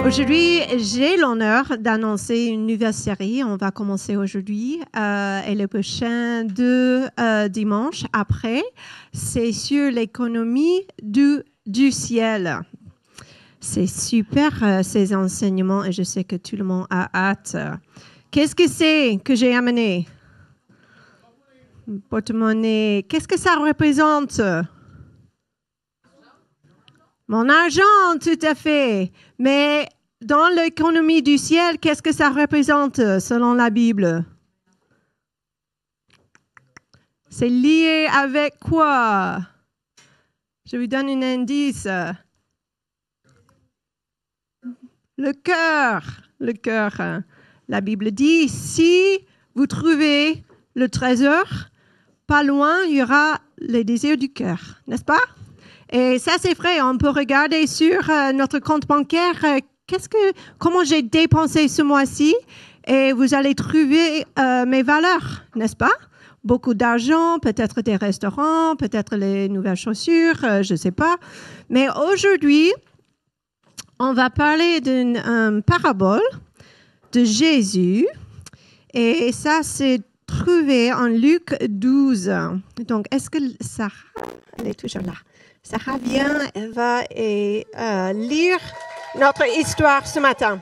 Aujourd'hui, j'ai l'honneur d'annoncer une nouvelle série. On va commencer aujourd'hui et le prochain deux dimanches après. C'est sur l'économie du ciel. C'est super ces enseignements et je sais que tout le monde a hâte. Qu'est-ce que c'est que j'ai amené? Porte-monnaie. Qu'est-ce que ça représente? Mon argent, tout à fait. Mais dans l'économie du ciel, qu'est-ce que ça représente selon la Bible? C'est lié avec quoi? Je vous donne un indice. Le cœur. Le cœur. La Bible dit, si vous trouvez le trésor, pas loin, il y aura les désirs du cœur, n'est-ce pas? Et ça, c'est vrai. On peut regarder sur notre compte bancaire comment j'ai dépensé ce mois-ci et vous allez trouver mes valeurs, n'est-ce pas? Beaucoup d'argent, peut-être des restaurants, peut-être les nouvelles chaussures, je ne sais pas. Mais aujourd'hui, on va parler d'une parabole de Jésus et ça, c'est trouvé en Luc 12. Donc, est-ce que Sarah, elle est toujours là? Sarah vient, elle va lire notre histoire ce matin.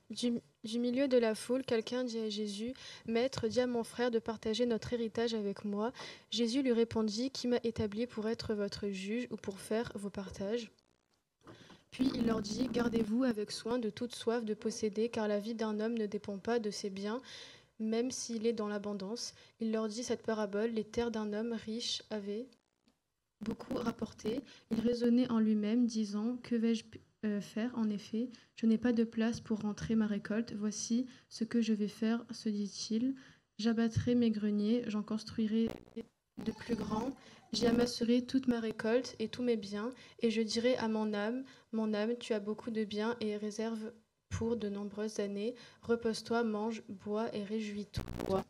Du milieu de la foule, quelqu'un dit à Jésus, « Maître, dis à mon frère de partager notre héritage avec moi. » Jésus lui répondit, « Qui m'a établi pour être votre juge ou pour faire vos partages ?» Puis il leur dit, « Gardez-vous avec soin de toute soif de posséder, car la vie d'un homme ne dépend pas de ses biens, même s'il est dans l'abondance. » Il leur dit cette parabole, les terres d'un homme riche avaient beaucoup rapporté. Il raisonnait en lui-même, disant, « Que vais-je faire en effet? Je n'ai pas de place pour rentrer ma récolte. Voici ce que je vais faire, se dit-il. J'abattrai mes greniers, j'en construirai de plus grands. J'y amasserai toute ma récolte et tous mes biens, et je dirai à mon âme, tu as beaucoup de biens et réserve pour de nombreuses années. Repose-toi, mange, bois et réjouis-toi. »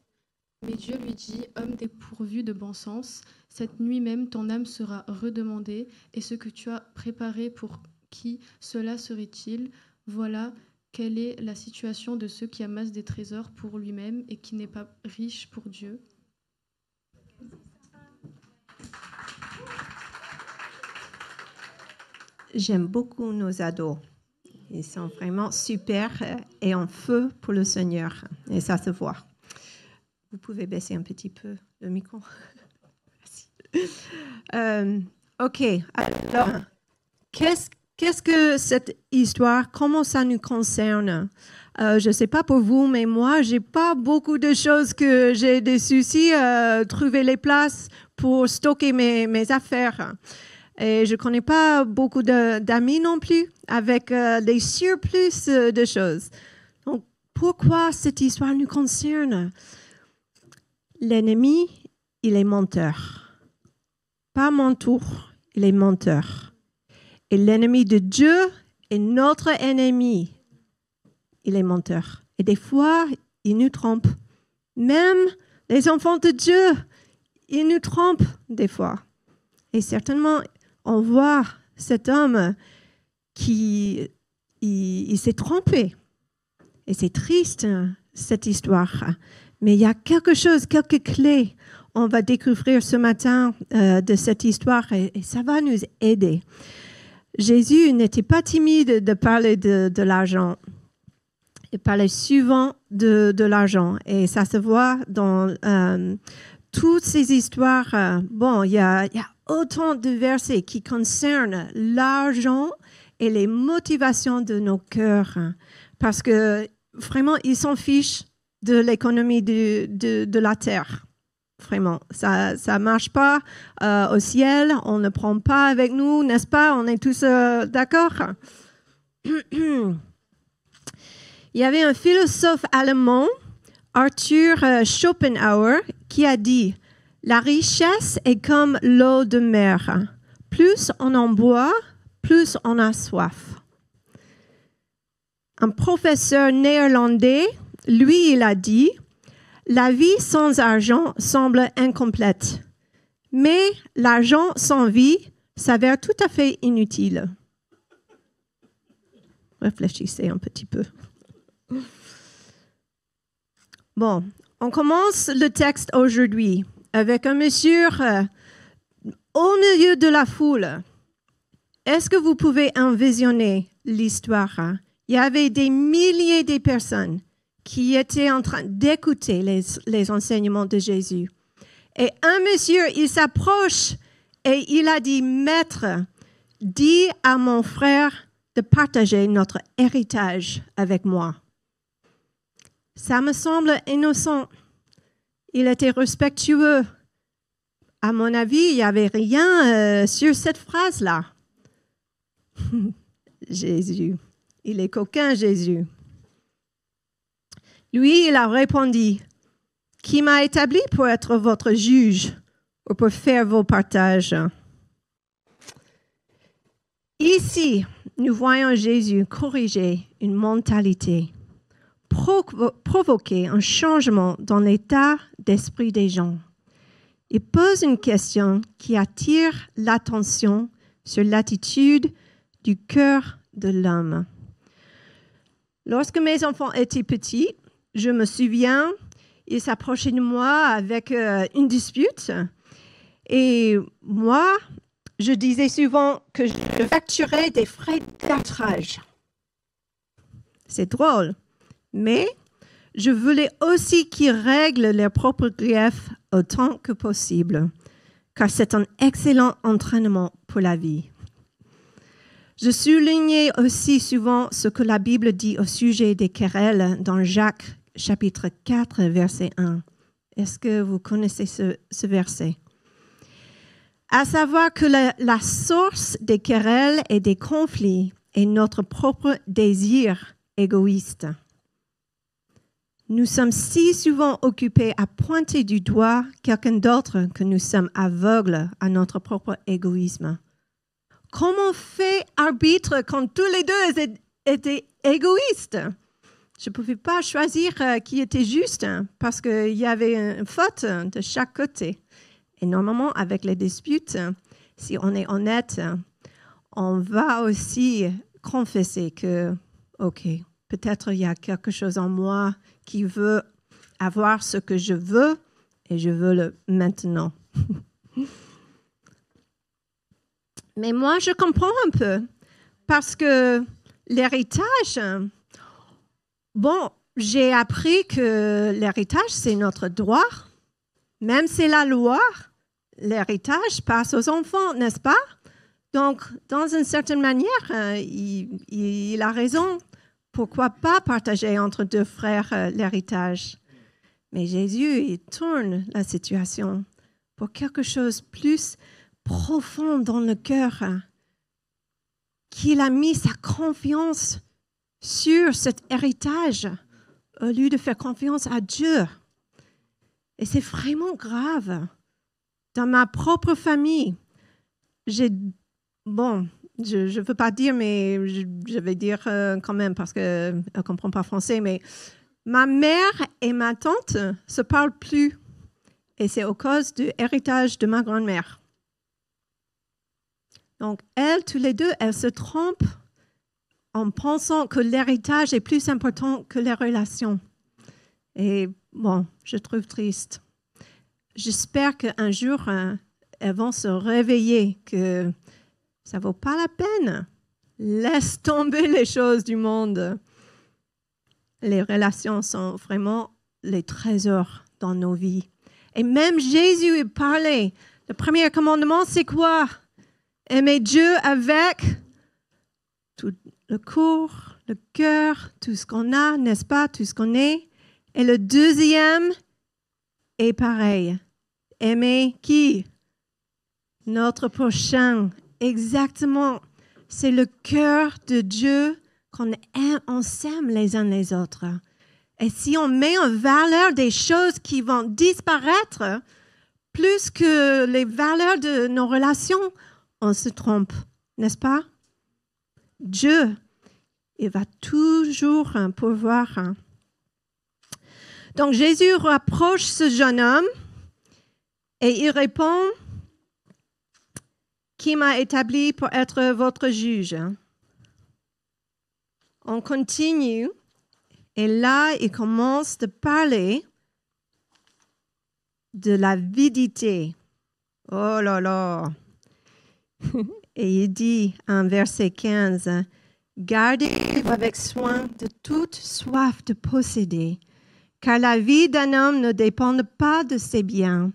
Mais Dieu lui dit, « Homme dépourvu de bon sens, cette nuit même ton âme sera redemandée, et ce que tu as préparé pour qui cela serait-il? Voilà quelle est la situation de ceux qui amassent des trésors pour lui-même et qui n'est pas riche pour Dieu. » J'aime beaucoup nos ados. Ils sont vraiment super et en feu pour le Seigneur. Et ça se voit. Vous pouvez baisser un petit peu le micro. Merci. OK. Alors, qu'est-ce que cette histoire, comment ça nous concerne? Je ne sais pas pour vous, mais moi, je n'ai pas beaucoup de choses que j'ai des soucis à trouver les places pour stocker mes affaires. Et je ne connais pas beaucoup d'amis non plus avec des surplus de choses. Donc, pourquoi cette histoire nous concerne? L'ennemi, il est menteur. Pas mon tour, il est menteur. Et l'ennemi de Dieu est notre ennemi. Il est menteur. Et des fois, il nous trompe. Même les enfants de Dieu, ils nous trompent des fois. Et certainement, on voit cet homme qui il s'est trompé. Et c'est triste, cette histoire. Mais il y a quelques clés on va découvrir ce matin de cette histoire et ça va nous aider. Jésus n'était pas timide de parler de l'argent. Il parlait souvent de l'argent et ça se voit dans toutes ces histoires. Il y a autant de versets qui concernent l'argent et les motivations de nos cœurs parce que vraiment, ils s'en fichent de l'économie de la terre. Vraiment, ça marche pas au ciel, on ne prend pas avec nous, n'est-ce pas? On est tous d'accord? Il y avait un philosophe allemand, Arthur Schopenhauer, qui a dit « La richesse est comme l'eau de mer. Plus on en boit, plus on a soif. » Un professeur néerlandais, lui, il a dit « La vie sans argent semble incomplète, mais l'argent sans vie s'avère tout à fait inutile. » Réfléchissez un petit peu. Bon, on commence le texte aujourd'hui avec un monsieur au milieu de la foule. Est-ce que vous pouvez envisionner l'histoire? Il y avait des milliers de personnes qui étaient en train d'écouter les enseignements de Jésus. Et un monsieur, il s'approche et il a dit, « Maître, dis à mon frère de partager notre héritage avec moi. » Ça me semble innocent. Il était respectueux. À mon avis, il n'y avait rien sur cette phrase-là. Jésus, il est coquin, Jésus. Lui, il a répondu, « Qui m'a établi pour être votre juge ou pour faire vos partages? » Ici, nous voyons Jésus corriger une mentalité, provoquer un changement dans l'état d'esprit des gens. Il pose une question qui attire l'attention sur l'attitude du cœur de l'homme. Lorsque mes enfants étaient petits, je me souviens, ils s'approchaient de moi avec une dispute. Et moi, je disais souvent que je facturais des frais d'arbitrage. C'est drôle, mais je voulais aussi qu'ils règlent leurs propres griefs autant que possible, car c'est un excellent entraînement pour la vie. Je soulignais aussi souvent ce que la Bible dit au sujet des querelles dans Jacques, chapitre 4, verset 1. Est-ce que vous connaissez ce verset? À savoir que la source des querelles et des conflits est notre propre désir égoïste. Nous sommes si souvent occupés à pointer du doigt quelqu'un d'autre que nous sommes aveugles à notre propre égoïsme. Comment fait arbitre quand tous les deux étaient égoïstes? Je ne pouvais pas choisir qui était juste parce qu'il y avait une faute de chaque côté. Et normalement, avec les disputes, si on est honnête, on va aussi confesser que, OK, peut-être il y a quelque chose en moi qui veut avoir ce que je veux et je veux le maintenant. Mais moi, je comprends un peu parce que l'héritage, bon, j'ai appris que l'héritage, c'est notre droit. Même si c'est la loi, l'héritage passe aux enfants, n'est-ce pas? Donc, dans une certaine manière, il a raison. Pourquoi pas partager entre deux frères l'héritage? Mais Jésus, il tourne la situation pour quelque chose de plus profond dans le cœur, qu'il a mis sa confiance sur cet héritage au lieu de faire confiance à Dieu. Et c'est vraiment grave. Dans ma propre famille, je ne veux pas dire, mais je vais dire quand même parce qu'elle ne comprend pas français, mais ma mère et ma tante ne se parlent plus. Et c'est à cause du héritage de ma grand-mère. Donc, tous les deux, elles se trompent en pensant que l'héritage est plus important que les relations. Et bon, je trouve triste. J'espère qu'un jour, elles vont se réveiller, que ça ne vaut pas la peine. Laisse tomber les choses du monde. Les relations sont vraiment les trésors dans nos vies. Et même Jésus parlait. Le premier commandement, c'est quoi? Aimer Dieu avec tout le corps, le cœur, tout ce qu'on a, n'est-ce pas? Tout ce qu'on est. Et le deuxième est pareil. Aimer qui? Notre prochain. Exactement. C'est le cœur de Dieu qu'on aime, on s'aime les uns les autres. Et si on met en valeur des choses qui vont disparaître, plus que les valeurs de nos relations, on se trompe, n'est-ce pas? Dieu, il va toujours pourvoir. Donc Jésus rapproche ce jeune homme et il répond, « Qui m'a établi pour être votre juge? » On continue. Et là, il commence de parler de l'avidité. Oh là là. Et il dit en verset 15, « Gardez avec soin de toute soif de posséder, car la vie d'un homme ne dépend pas de ses biens,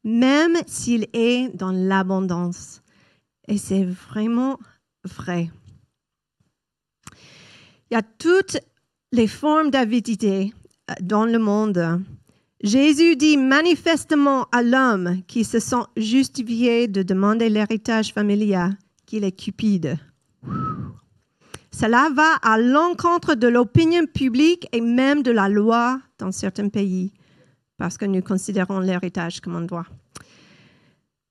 même s'il est dans l'abondance. » Et c'est vraiment vrai. Il y a toutes les formes d'avidité dans le monde. Jésus dit manifestement à l'homme qui se sent justifié de demander l'héritage familial qu'il est cupide. Cela va à l'encontre de l'opinion publique et même de la loi dans certains pays, parce que nous considérons l'héritage comme un droit.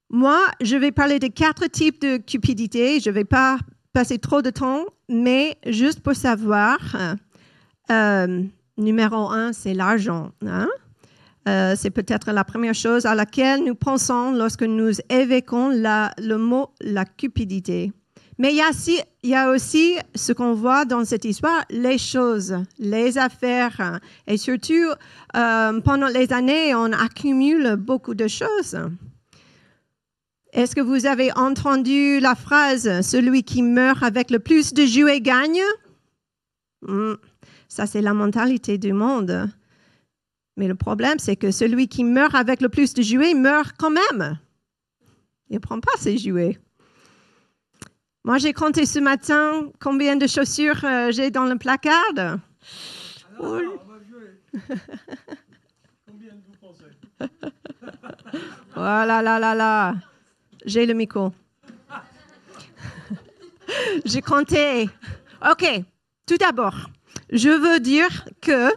Moi, je vais parler de 4 types de cupidité. Je ne vais pas passer trop de temps, mais juste pour savoir, numéro 1, c'est l'argent. Hein? C'est peut-être la première chose à laquelle nous pensons lorsque nous évoquons le mot la cupidité. Mais il y a aussi ce qu'on voit dans cette histoire, les choses, les affaires. Et surtout, pendant les années, on accumule beaucoup de choses. Est-ce que vous avez entendu la phrase « Celui qui meurt avec le plus de jouets gagne » Ça, c'est la mentalité du monde. Mais le problème, c'est que celui qui meurt avec le plus de jouets meurt quand même. Il ne prend pas ses jouets. Moi, j'ai compté ce matin combien de chaussures j'ai dans le placard. Alors, on va jouer. Combien vous pensez? Voilà, là. J'ai le micro. J'ai compté. OK. Tout d'abord, je veux dire que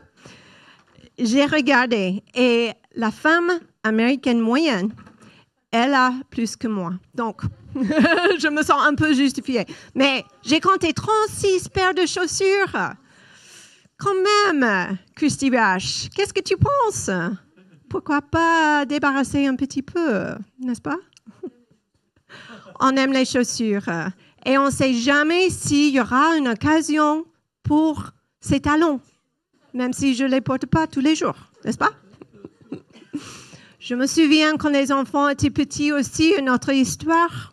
j'ai regardé et la femme américaine moyenne, elle a plus que moi. Donc, je me sens un peu justifiée. Mais j'ai compté 36 paires de chaussures. Quand même, Christy Bash, qu'est-ce que tu penses? Pourquoi pas débarrasser un petit peu, n'est-ce pas? On aime les chaussures. Et on ne sait jamais s'il y aura une occasion pour ces talons, même si je ne les porte pas tous les jours, n'est-ce pas? Je me souviens quand les enfants étaient petits aussi, une autre histoire.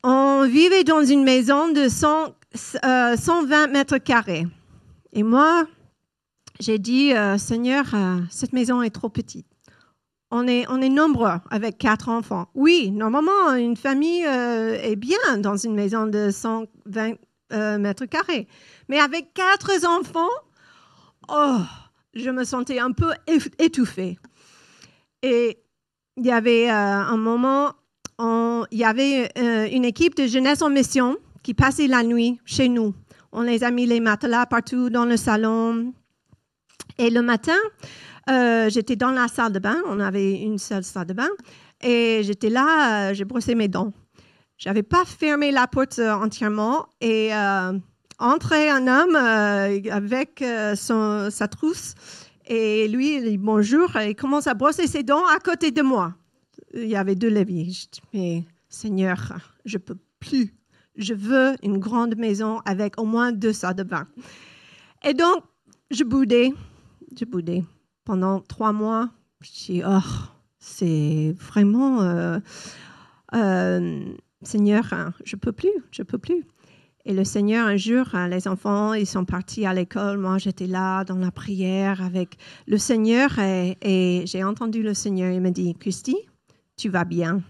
On vivait dans une maison de 120 mètres carrés. Et moi, j'ai dit, Seigneur, cette maison est trop petite. On est nombreux avec 4 enfants. Oui, normalement, une famille est bien dans une maison de 120 mètres carrés. Mais avec 4 enfants, je me sentais un peu étouffée. Et il y avait un moment, il y avait une équipe de jeunesse en mission qui passait la nuit chez nous. On les a mis les matelas partout dans le salon. Et le matin, j'étais dans la salle de bain. On avait une seule salle de bain. Et j'étais là, j'ai brossé mes dents. Je n'avais pas fermé la porte entièrement. Et entrait un homme avec sa trousse. Et lui, il dit bonjour. Et il commence à brosser ses dents à côté de moi. Il y avait 2 leviers. Je dis, mais Seigneur, je ne peux plus. Je veux une grande maison avec au moins 2 salles de bain. Et donc, je boudais. Pendant 3 mois, je dis, c'est vraiment, Seigneur, je peux plus. Et le Seigneur, un jour, les enfants, ils sont partis à l'école. Moi, j'étais là dans la prière avec le Seigneur et j'ai entendu le Seigneur. Il me dit, Christy, tu vas bien.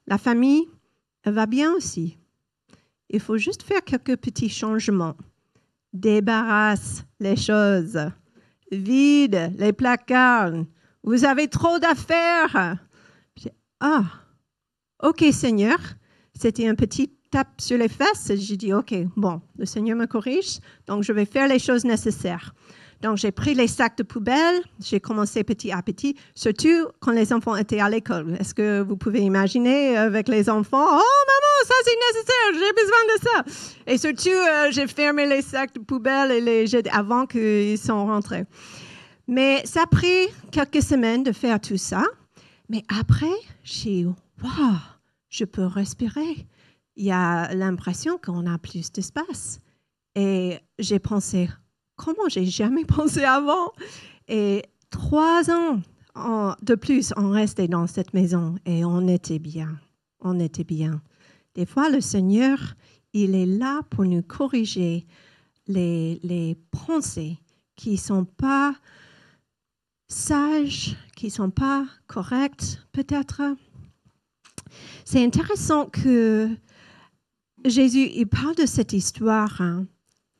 La famille, elle va bien aussi. Il faut juste faire quelques petits changements. Débarrasse les choses. Vide les placards. Vous avez trop d'affaires. OK, Seigneur. C'était un petit tape sur les fesses. J'ai dit, OK, bon, le Seigneur me corrige, donc je vais faire les choses nécessaires. Donc, j'ai pris les sacs de poubelle. J'ai commencé petit à petit, surtout quand les enfants étaient à l'école. Est-ce que vous pouvez imaginer avec les enfants, « Oh, maman, ça c'est nécessaire, j'ai besoin de ça. » Et surtout, j'ai fermé les sacs de poubelle et les jetés avant qu'ils soient rentrés. Mais ça a pris quelques semaines de faire tout ça. Mais après, j'ai dit, « Wow, je peux respirer. » Il y a l'impression qu'on a plus d'espace. Et j'ai pensé, comment j'ai jamais pensé avant? Et 3 ans de plus, on restait dans cette maison et on était bien. On était bien. Des fois, le Seigneur, il est là pour nous corriger les pensées qui ne sont pas sages, qui ne sont pas correctes, peut-être. C'est intéressant que Jésus, il parle de cette histoire. Hein.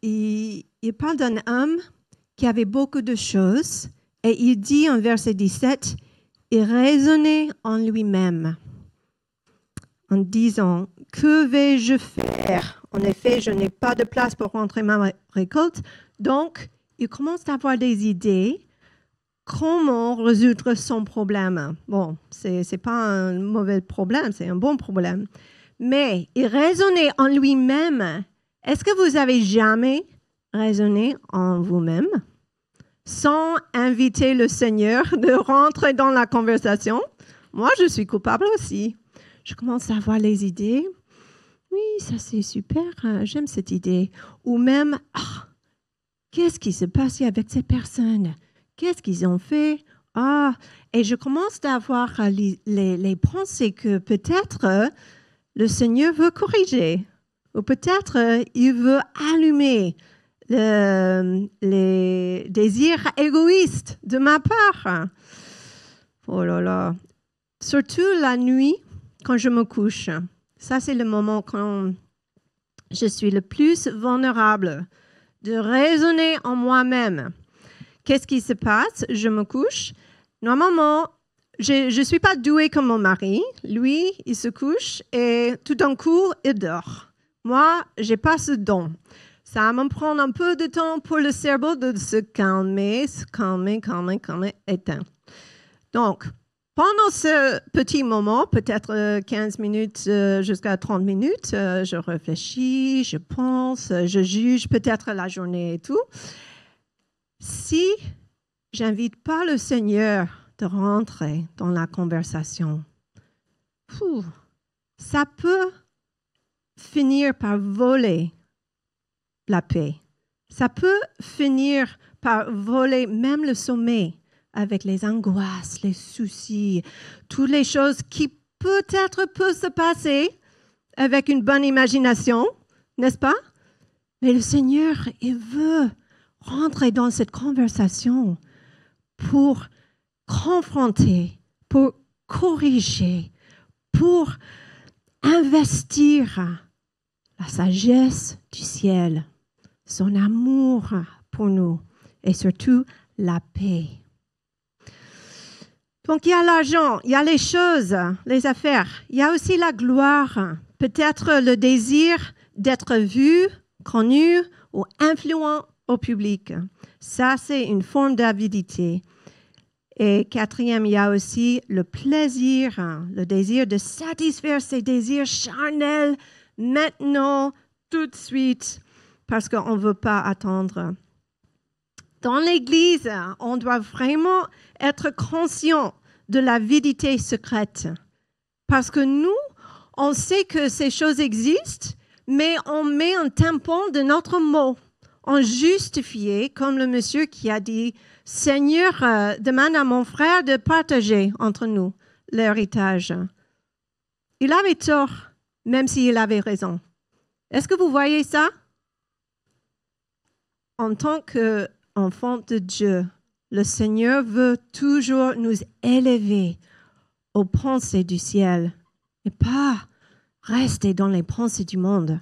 Il parle d'un homme qui avait beaucoup de choses et il dit en verset 17, il raisonnait en lui-même en disant, que vais-je faire? En effet, je n'ai pas de place pour rentrer ma récolte. Donc, il commence à avoir des idées comment résoudre son problème. Bon, c'est pas un mauvais problème, c'est un bon problème. Mais il raisonnait en lui-même. Est-ce que vous avez jamais raisonné en vous-même sans inviter le Seigneur de rentrer dans la conversation? Moi, je suis coupable aussi. Je commence à avoir les idées. Oui, ça c'est super, j'aime cette idée. Ou même, qu'est-ce qui s'est passé avec ces personnes? Qu'est-ce qu'ils ont fait? Et je commence à avoir les pensées que peut-être le Seigneur veut corriger. Ou peut-être il veut allumer les désirs égoïstes de ma part. Oh là là. Surtout la nuit, quand je me couche. Ça, c'est le moment quand je suis le plus vulnérable de raisonner en moi-même. Qu'est-ce qui se passe? Je me couche. Normalement, je ne suis pas douée comme mon mari. Lui, il se couche et tout d'un coup, il dort. Moi, je n'ai pas ce don. Ça va me prendre un peu de temps pour le cerveau de se calmer, éteindre. Donc, pendant ce petit moment, peut-être 15 minutes jusqu'à 30 minutes, je réfléchis, je pense, je juge peut-être la journée et tout. Si j'invite pas le Seigneur de rentrer dans la conversation, ça peut finir par voler la paix. Ça peut finir par voler même le sommeil avec les angoisses, les soucis, toutes les choses qui peut-être peuvent se passer avec une bonne imagination, n'est-ce pas? Mais le Seigneur, il veut rentrer dans cette conversation pour confronter, pour corriger, pour investir la sagesse du ciel, son amour pour nous et surtout la paix. Donc, il y a l'argent, il y a les choses, les affaires. Il y a aussi la gloire, peut-être le désir d'être vu, connu ou influent au public. Ça, c'est une forme d'avidité. Et quatrième, il y a aussi le plaisir, le désir de satisfaire ses désirs charnels maintenant, tout de suite, parce qu'on ne veut pas attendre. Dans l'Église, on doit vraiment être conscient de l'avidité secrète. Parce que nous, on sait que ces choses existent, mais on met un tampon de notre mot. On justifie, comme le monsieur qui a dit, « Seigneur, demande à mon frère de partager entre nous l'héritage. » Il avait tort, même s'il avait raison. Est-ce que vous voyez ça? En tant qu'enfant de Dieu, le Seigneur veut toujours nous élever aux pensées du ciel et pas rester dans les pensées du monde.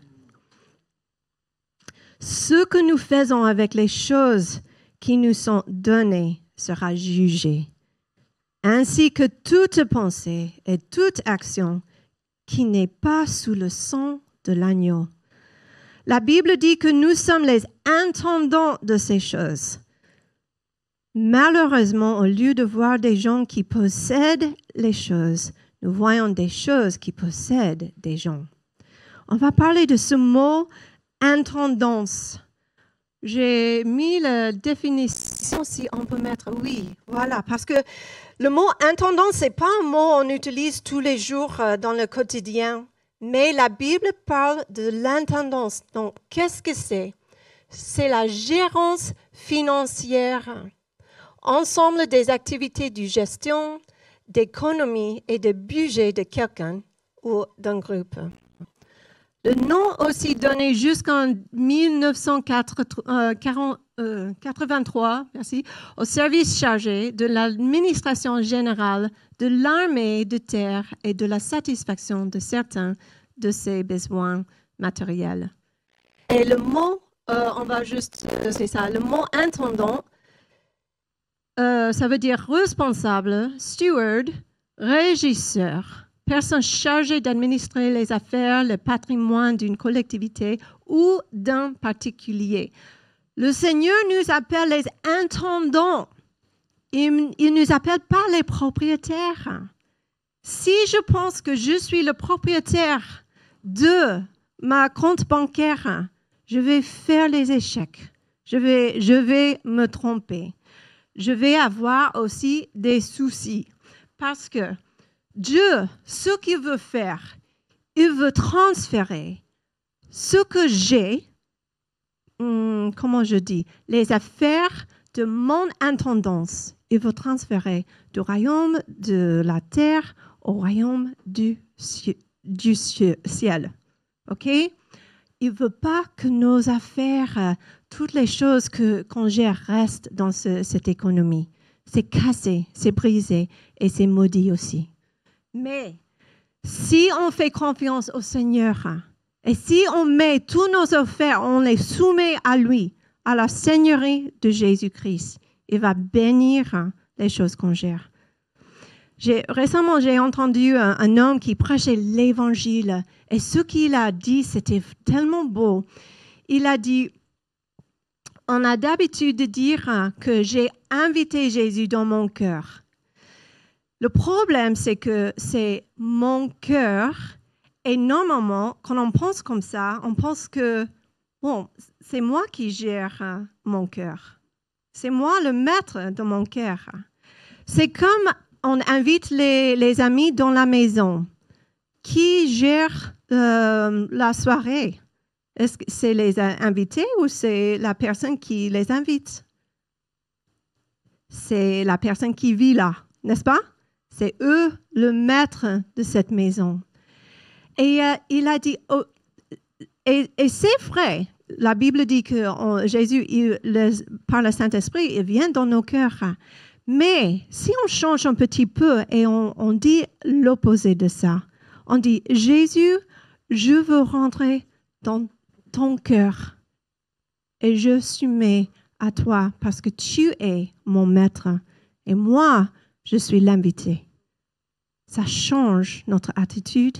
Ce que nous faisons avec les choses qui nous sont données sera jugé, ainsi que toute pensée et toute action qui n'est pas sous le sang de l'agneau. La Bible dit que nous sommes les intendants de ces choses. Malheureusement, au lieu de voir des gens qui possèdent les choses, nous voyons des choses qui possèdent des gens. On va parler de ce mot « intendance ». J'ai mis la définition, si on peut mettre « oui ». Voilà, parce que le mot « intendance », ce n'est pas un mot qu'on utilise tous les jours dans le quotidien, mais la Bible parle de l'intendance. Donc, qu'est-ce que c'est? c'est la gérance financière, ensemble des activités de gestion, d'économie et de budget de quelqu'un ou d'un groupe. Le nom aussi donné jusqu'en 1983 au service chargé de l'administration générale de l'armée de terre et de la satisfaction de certains de ses besoins matériels. Et le mot, le mot intendant, ça veut dire responsable, steward, régisseur, personne chargée d'administrer les affaires, le patrimoine d'une collectivité ou d'un particulier. Le Seigneur nous appelle les intendants. Il ne nous appelle pas les propriétaires. Si je pense que je suis le propriétaire de ma compte bancaire, je vais faire les échecs. Je vais me tromper. Je vais avoir aussi des soucis parce que Dieu, ce qu'il veut faire, il veut transférer ce que j'ai, les affaires de mon intendance. Il veut transférer du royaume de la terre au royaume du ciel. OK? Il ne veut pas que nos affaires, toutes les choses qu'on gère restent dans cette économie. C'est cassé, c'est brisé et c'est maudit aussi. Mais si on fait confiance au Seigneur et si on met tous nos affaires, on les soumet à lui, à la Seigneurie de Jésus-Christ, il va bénir les choses qu'on gère. Récemment, j'ai entendu un homme qui prêchait l'Évangile et ce qu'il a dit, c'était tellement beau. Il a dit, on a d'habitude de dire que j'ai invité Jésus dans mon cœur. Le problème, c'est que c'est mon cœur et normalement, quand on pense comme ça, on pense que, c'est moi qui gère mon cœur. C'est moi le maître de mon cœur. C'est comme on invite les amis dans la maison. Qui gère la soirée? Est-ce que c'est les invités ou c'est la personne qui les invite? C'est la personne qui vit là, n'est-ce pas? C'est eux le maître de cette maison. Et il a dit, et c'est vrai, la Bible dit que Jésus, par le Saint-Esprit, il vient dans nos cœurs. Mais si on change un petit peu et on dit l'opposé de ça, on dit, Jésus, je veux rentrer dans ton cœur et je soumets à toi parce que tu es mon maître et moi, je suis l'invité. Ça change notre attitude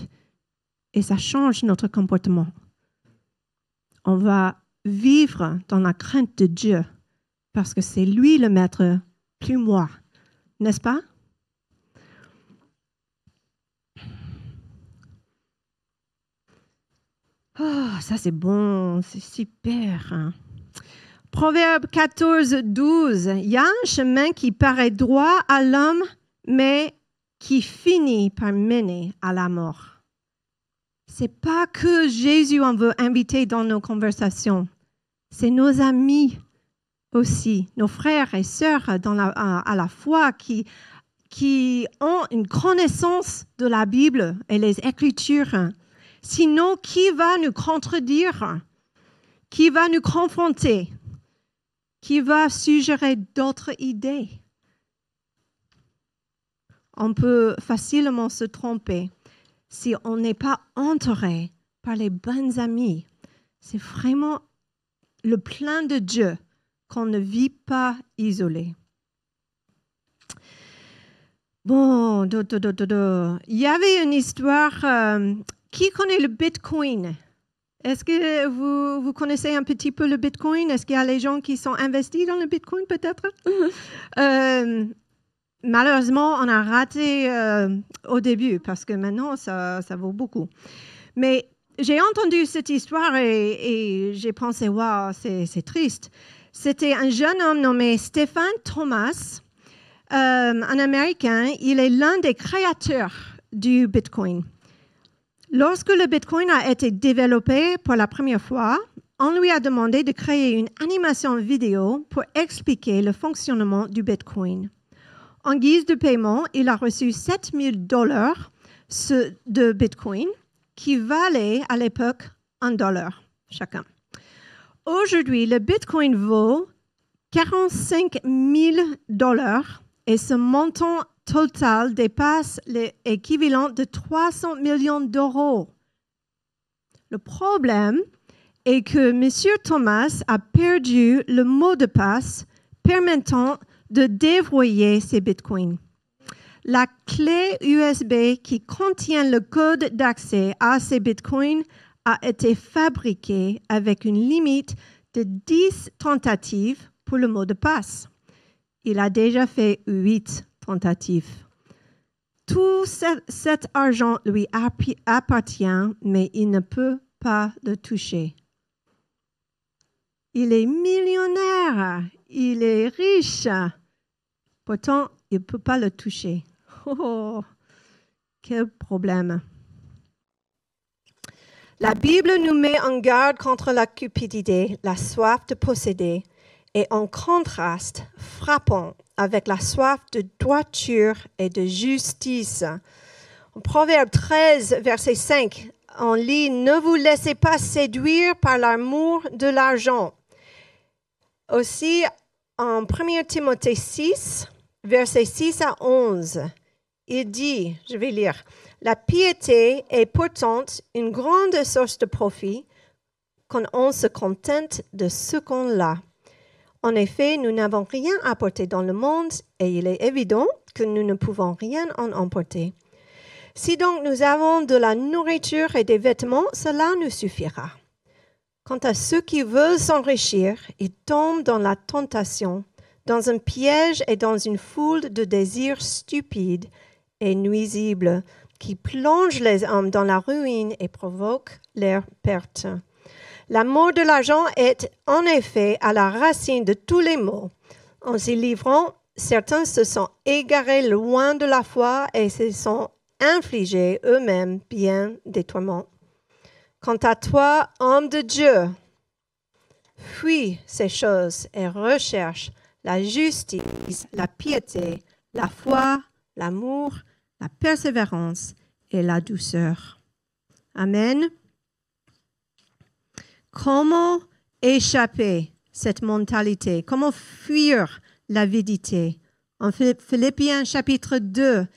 et ça change notre comportement. On va vivre dans la crainte de Dieu parce que c'est lui le maître, plus moi. N'est-ce pas? Oh, ça c'est bon, c'est super. Proverbe 14, 12. Il y a un chemin qui paraît droit à l'homme, mais qui finit par mener à la mort. C'est pas que Jésus en veut inviter dans nos conversations. C'est nos amis aussi, nos frères et sœurs à la foi qui ont une connaissance de la Bible et les Écritures. Sinon, qui va nous contredire? Qui va nous confronter? Qui va suggérer d'autres idées? On peut facilement se tromper si on n'est pas entouré par les bons amis. C'est vraiment le plan de Dieu qu'on ne vit pas isolé. Bon, il y avait une histoire. Qui connaît le Bitcoin? Est-ce que vous connaissez un petit peu le Bitcoin? Est-ce qu'il y a les gens qui sont investis dans le Bitcoin peut-être? Malheureusement, on a raté au début parce que maintenant, ça vaut beaucoup. Mais j'ai entendu cette histoire et j'ai pensé, waouh, c'est triste. C'était un jeune homme nommé Stephen Thomas, un Américain. Il est l'un des créateurs du Bitcoin. Lorsque le Bitcoin a été développé pour la première fois, on lui a demandé de créer une animation vidéo pour expliquer le fonctionnement du Bitcoin. En guise de paiement, il a reçu $7,000 de Bitcoin qui valaient à l'époque $1 chacun. Aujourd'hui, le Bitcoin vaut $45,000 et ce montant total dépasse l'équivalent de 300 millions d'euros. Le problème est que M. Thomas a perdu le mot de passe permettant de déverrouiller ses bitcoins. La clé USB qui contient le code d'accès à ces bitcoins a été fabriquée avec une limite de 10 tentatives pour le mot de passe. Il a déjà fait 8 tentatives. Tout cet argent lui appartient, mais il ne peut pas le toucher. Il est millionnaire, il est riche. Pourtant, il ne peut pas le toucher. Oh, quel problème. La Bible nous met en garde contre la cupidité, la soif de posséder, et en contraste frappant avec la soif de droiture et de justice. En Proverbe 13, verset 5, on lit « Ne vous laissez pas séduire par l'amour de l'argent ». Aussi, en 1 Timothée 6, versets 6 à 11, il dit, je vais lire, « La piété est pourtant une grande source de profit quand on se contente de ce qu'on a. En effet, nous n'avons rien apporté dans le monde et il est évident que nous ne pouvons rien en emporter. Si donc nous avons de la nourriture et des vêtements, cela nous suffira. Quant à ceux qui veulent s'enrichir, ils tombent dans la tentation, dans un piège et dans une foule de désirs stupides et nuisibles qui plongent les hommes dans la ruine et provoquent leur perte. L'amour de l'argent est en effet à la racine de tous les maux. En s'y livrant, certains se sont égarés loin de la foi et se sont infligés eux-mêmes bien des tourments. Quant à toi, homme de Dieu, fuis ces choses et recherche la justice, la piété, la foi, l'amour, la persévérance et la douceur. Amen. Comment échapper cette mentalité? Comment fuir l'avidité? En Philippiens chapitre 2,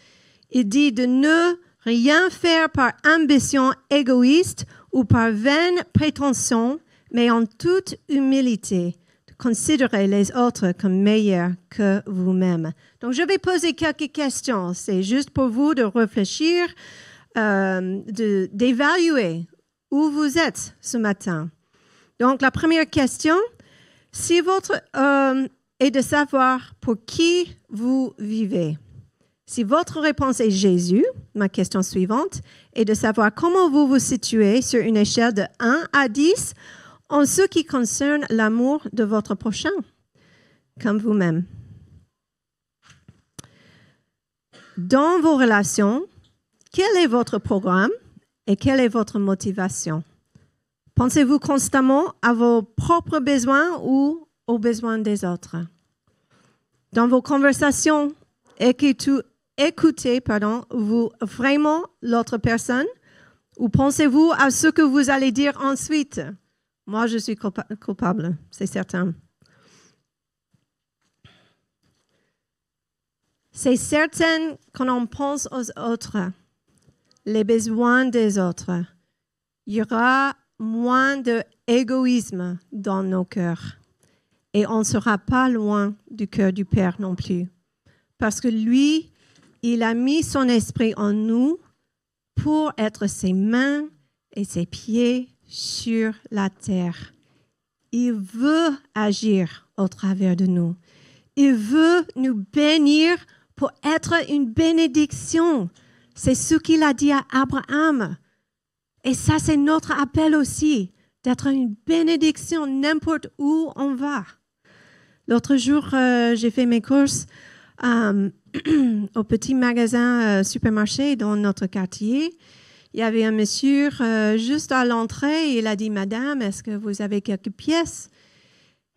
il dit de ne rien faire par ambition égoïste ou par vaine prétention, mais en toute humilité, de considérer les autres comme meilleurs que vous-même. Donc, je vais poser quelques questions. C'est juste pour vous de réfléchir, d'évaluer où vous êtes ce matin. Donc, la première question, si est de savoir pour qui vous vivez. Si votre réponse est Jésus, ma question suivante est de savoir comment vous vous situez sur une échelle de 1 à 10 en ce qui concerne l'amour de votre prochain, comme vous-même. Dans vos relations, quel est votre programme et quelle est votre motivation? Pensez-vous constamment à vos propres besoins ou aux besoins des autres? Dans vos conversations, écoutez-vous vraiment l'autre personne ou pensez-vous à ce que vous allez dire ensuite? Moi, je suis coupable, c'est certain. C'est certain quand on pense aux autres, les besoins des autres, il y aura moins d'égoïsme dans nos cœurs. Et on ne sera pas loin du cœur du Père non plus. Parce que lui, il a mis son esprit en nous pour être ses mains et ses pieds sur la terre. Il veut agir au travers de nous. Il veut nous bénir pour être une bénédiction. C'est ce qu'il a dit à Abraham. Et ça, c'est notre appel aussi, d'être une bénédiction n'importe où on va. L'autre jour, j'ai fait mes courses au petit magasin supermarché dans notre quartier. il y avait un monsieur juste à l'entrée. Il a dit, Madame, est-ce que vous avez quelques pièces?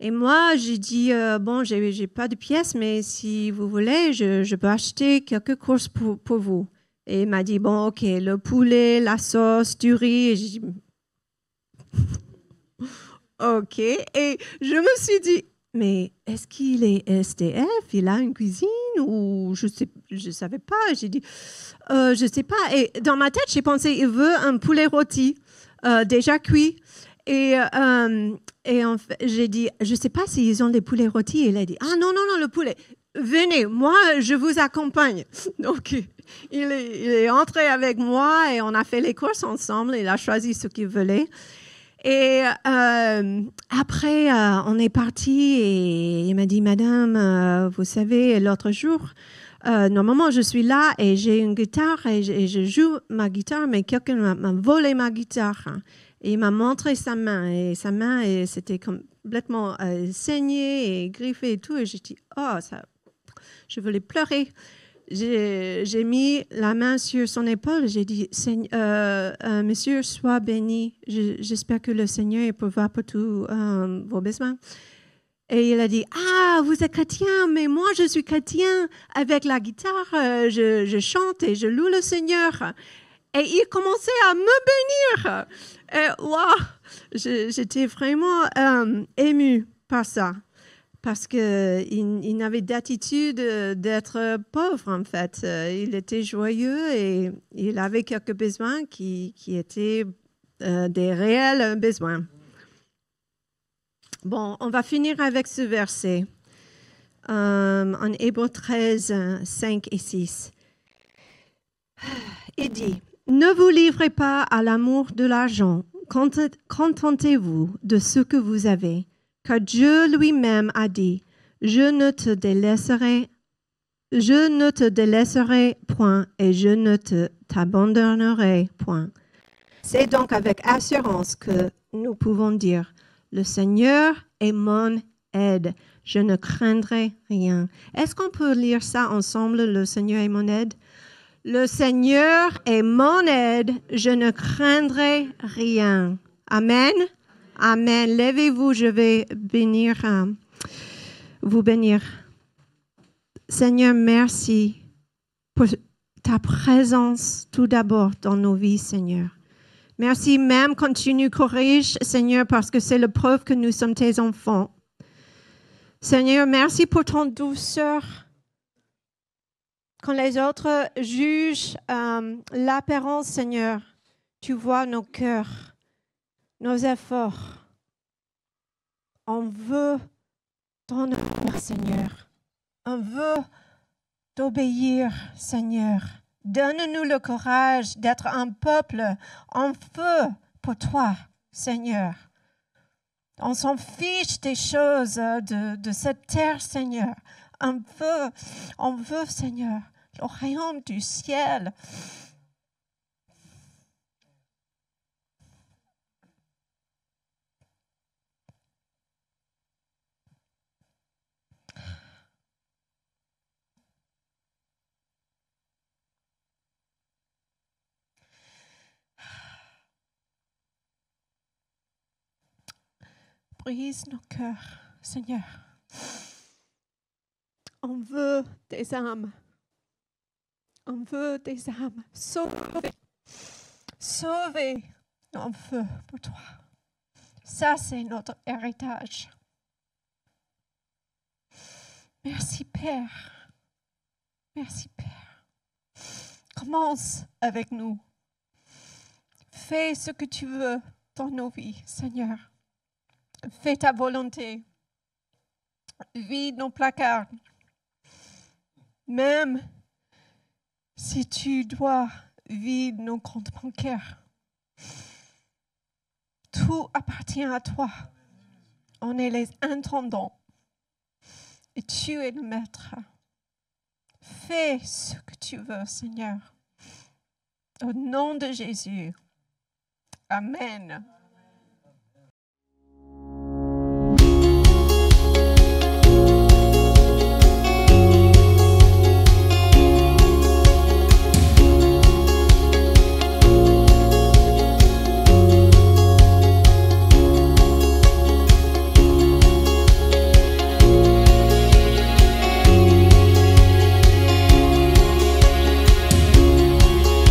Et moi, j'ai dit, bon, j'ai pas de pièces, mais si vous voulez, je peux acheter quelques courses pour vous. Et il m'a dit, bon, OK, le poulet, la sauce, du riz. Et j'ai dit, OK. Et je me suis dit, mais est-ce qu'il est SDF? Il a une cuisine ou je savais pas. J'ai dit, je sais pas. Et dans ma tête, j'ai pensé, il veut un poulet rôti déjà cuit. Et en fait, j'ai dit, je sais pas s'ils ont des poulets rôtis. Et il a dit, ah non, le poulet. Venez, moi, je vous accompagne. Donc, il est entré avec moi et on a fait les courses ensemble. Il a choisi ce qu'il voulait. Et après, on est parti et il m'a dit, Madame, vous savez, l'autre jour, normalement, je suis là et j'ai une guitare et je joue ma guitare, mais quelqu'un m'a volé ma guitare. Et il m'a montré sa main et sa main, c'était complètement saignée et griffée et tout. Et j'ai dit, oh, ça, je voulais pleurer. J'ai mis la main sur son épaule. J'ai dit, Monsieur, sois béni. J'espère que le Seigneur pourvoit pour tous vos besoins. Et il a dit, ah, vous êtes chrétien, mais moi, je suis chrétien. Avec la guitare, je chante et je loue le Seigneur. Et il commençait à me bénir. Et wow, j'étais vraiment émue par ça. Parce qu'il avait d'attitude d'être pauvre, en fait. Il était joyeux et il avait quelques besoins qui étaient des réels besoins. Bon, on va finir avec ce verset. En Hébreux 13, 5 et 6. Il dit, « Ne vous livrez pas à l'amour de l'argent. Contentez-vous de ce que vous avez. » Car Dieu lui-même a dit, je ne te délaisserai point et je ne t'abandonnerai point. C'est donc avec assurance que nous pouvons dire, le Seigneur est mon aide, je ne craindrai rien. Est-ce qu'on peut lire ça ensemble, le Seigneur est mon aide? Le Seigneur est mon aide, je ne craindrai rien. Amen. Amen. Levez-vous, je vais vous bénir. Seigneur, merci pour ta présence tout d'abord dans nos vies, Seigneur. Merci même quand tu nous corriges, Seigneur, parce que c'est la preuve que nous sommes tes enfants. Seigneur, merci pour ton douceur. Quand les autres jugent l'apparence, Seigneur, tu vois nos cœurs, nos efforts. On veut ton amour, Seigneur. On veut t'obéir, Seigneur. Donne-nous le courage d'être un peuple en feu pour toi, Seigneur. On s'en fiche des choses de cette terre, Seigneur. On veut, Seigneur, le royaume du ciel. Brise nos cœurs, Seigneur. On veut des âmes. On veut des âmes. Sauver en feu pour toi. Ça, c'est notre héritage. Merci, Père. Merci, Père. Commence avec nous. Fais ce que tu veux dans nos vies, Seigneur. Fais ta volonté. Vide nos placards. Même si tu dois vider nos comptes bancaires. Tout appartient à toi. On est les intendants. Et tu es le maître. Fais ce que tu veux, Seigneur. Au nom de Jésus. Amen.